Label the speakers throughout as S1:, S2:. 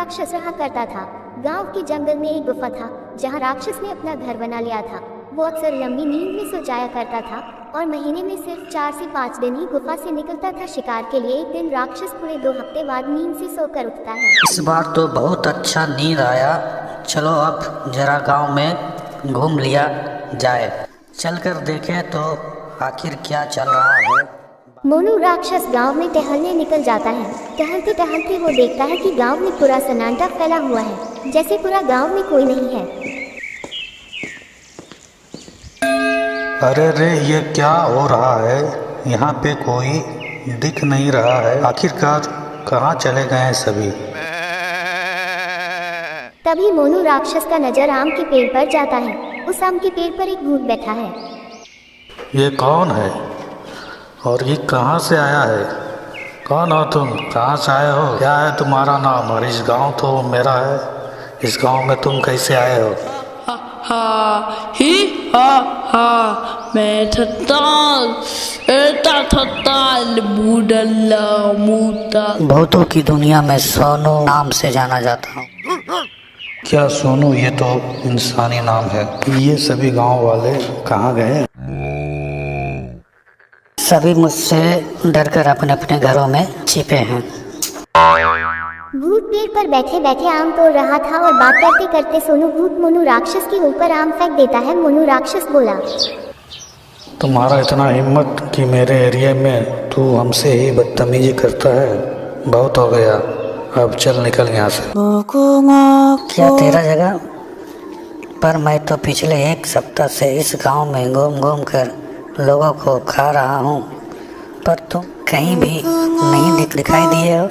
S1: राक्षस रहा करता था। गांव के जंगल में एक गुफा था जहां राक्षस ने अपना घर बना लिया था। वो अक्सर लंबी नींद में सो जाया करता था और महीने में सिर्फ 4 से 5 दिन ही गुफा से निकलता था शिकार के लिए। एक दिन राक्षस पूरे 2 हफ्ते बाद नींद से सोकर उठता है।
S2: इस बार तो बहुत अच्छा नींद आया। चलो अब जरा गांव में घूम लिया जाए। चलकर देखें तो आखिर क्या चल रहा है।
S1: मोनू राक्षस गांव में टहलने निकल जाता है। टहलते टहलते वो देखता है कि गांव में पूरा सन्नाटा फैला हुआ है, जैसे पूरा गांव में कोई नहीं है।
S3: अरे रे, ये क्या हो रहा है? यहाँ पे कोई दिख नहीं रहा है। आखिरकार कहाँ चले गए हैं सभी?
S1: तभी मोनू राक्षस का नजर आम के पेड़ पर जाता है। उस आम के पेड़ पर एक भूत बैठा है।
S3: ये कौन है और ये कहाँ से आया है? कौन हो तुम? कहाँ से आए हो? क्या है तुम्हारा नाम? और इस गांव तो मेरा है, इस गांव में तुम कैसे आए हो?
S4: मैं थत्ताल बूढ़ा मूता।
S2: बहुतों की दुनिया में सोनू नाम से जाना जाता हूँ।
S3: क्या सोनू? ये तो इंसानी नाम है। ये सभी गांव वाले कहाँ गए?
S2: सभी मुझसे डरकर अपने अपने घरों में छिपे हैं।
S1: भूत पेड़ पर बैठे बैठे आम तोड़ रहा था और बात करते करते सोनू भूत मोनू राक्षस के ऊपर आम फेंक देता है। मोनू राक्षस बोला,
S3: तुम्हारा इतना हिम्मत कि मेरे एरिया में तू हमसे ही बदतमीजी करता है? बहुत हो गया, अब चल निकल यहाँ से।
S2: क्या तेरा जगह? पर मैं तो पिछले 1 सप्ताह से इस गांव में घूम घूम कर लोगों को खा रहा हूँ, पर तुम कहीं भी नहीं दिखाई दिए हो।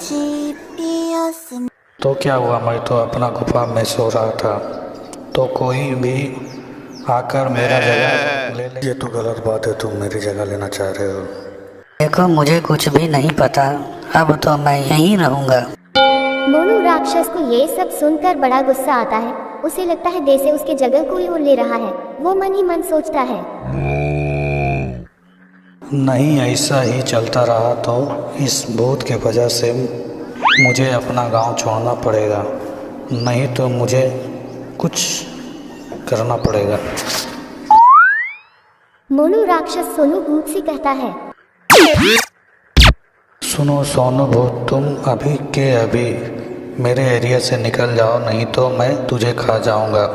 S3: तो क्या हुआ? मैं तो अपना गुफा में सो रहा था, तो कोई भी आकर मेरा जगह ले ले। ये तो गलत बात है, तुम मेरी जगह लेना चाह रहे हो।
S2: देखो, मुझे कुछ भी नहीं पता, अब तो मैं यहीं रहूँगा।
S1: मोनू राक्षस को ये सब सुनकर बड़ा गुस्सा आता है। उसे लगता है जैसे उसके जगह कोई और ले रहा है। वो मन ही मन सोचता है,
S3: नहीं, ऐसा ही चलता रहा तो इस भूत के वजह से मुझे अपना गांव छोड़ना पड़ेगा, नहीं तो मुझे कुछ करना पड़ेगा।
S1: मोनू राक्षस सोनू भूत से कहता है,
S3: सुनो सोनू भूत, तुम अभी के अभी मेरे एरिया से निकल जाओ, नहीं तो मैं तुझे खा जाऊंगा।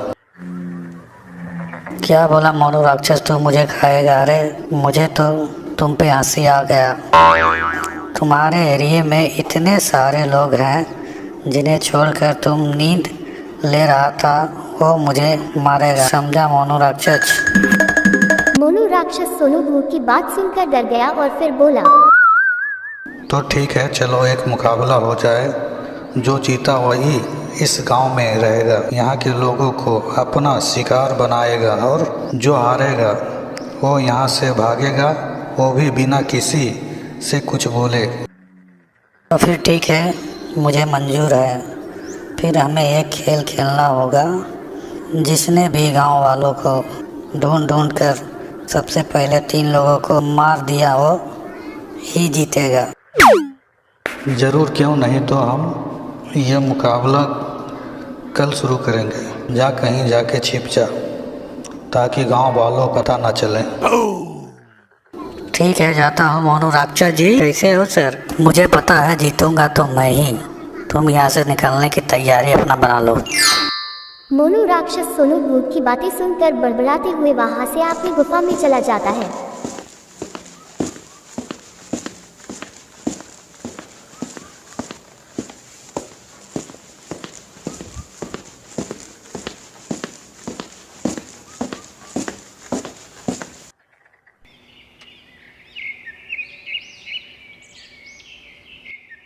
S2: क्या बोला मोनू राक्षस, तू मुझे खाएगा? अरे मुझे तो तुम पे हंसी आ गया। तुम्हारे एरिया में इतने सारे लोग हैं जिन्हें छोड़कर तुम नींद ले रहा था, वो मुझे मारेगा, समझा मोनू राक्षस?
S1: मोनू राक्षस सोनू भूत की बात सुनकर डर गया और फिर बोला,
S3: तो ठीक है, चलो एक मुकाबला हो जाए। जो जीता वही इस गांव में रहेगा, यहाँ के लोगों को अपना शिकार बनाएगा, और जो हारेगा वो यहाँ से भागेगा, वो भी बिना किसी से कुछ बोले।
S2: तो फिर ठीक है, मुझे मंजूर है। फिर हमें एक खेल खेलना होगा। जिसने भी गांव वालों को ढूंढ ढूंढ कर सबसे पहले 3 लोगों को मार दिया, वो ही जीतेगा।
S3: जरूर, क्यों नहीं। तो हम यह मुकाबला कल शुरू करेंगे। जा कहीं जाके छिप जा, ताकि गांव वालों को पता ना चले।
S2: ठीक है, जाता हूँ मोनू राक्षस जी। कैसे हो सर? मुझे पता है जीतूंगा तो मैं ही। तुम यहाँ से निकलने की तैयारी अपना बना लो।
S1: मोनू राक्षस सोनू भूत की बातें सुनकर बड़बड़ाते हुए वहां से अपनी गुफा में चला जाता है।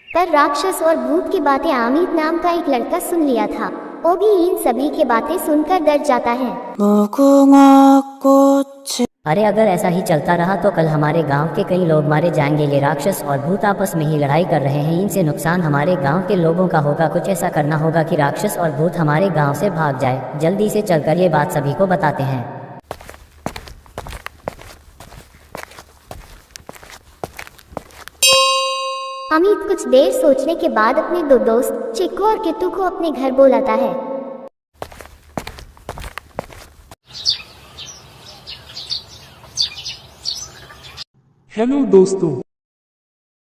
S1: पर राक्षस और भूत की बातें आमिर नाम का एक लड़का सुन लिया था। वो भी इन सभी की बातें सुनकर डर जाता है।
S5: अरे अगर ऐसा ही चलता रहा तो कल हमारे गांव के कई लोग मारे जाएंगे। ये राक्षस और भूत आपस में ही लड़ाई कर रहे हैं, इनसे नुकसान हमारे गांव के लोगों का होगा। कुछ ऐसा करना होगा कि राक्षस और भूत हमारे गांव से भाग जाए। जल्दी से चलकर ये बात सभी को बताते हैं।
S1: अमित कुछ देर सोचने के बाद अपने दो दोस्त चिक्कू और किट्टू को अपने घर बुलाता है।
S6: हेलो दोस्तों,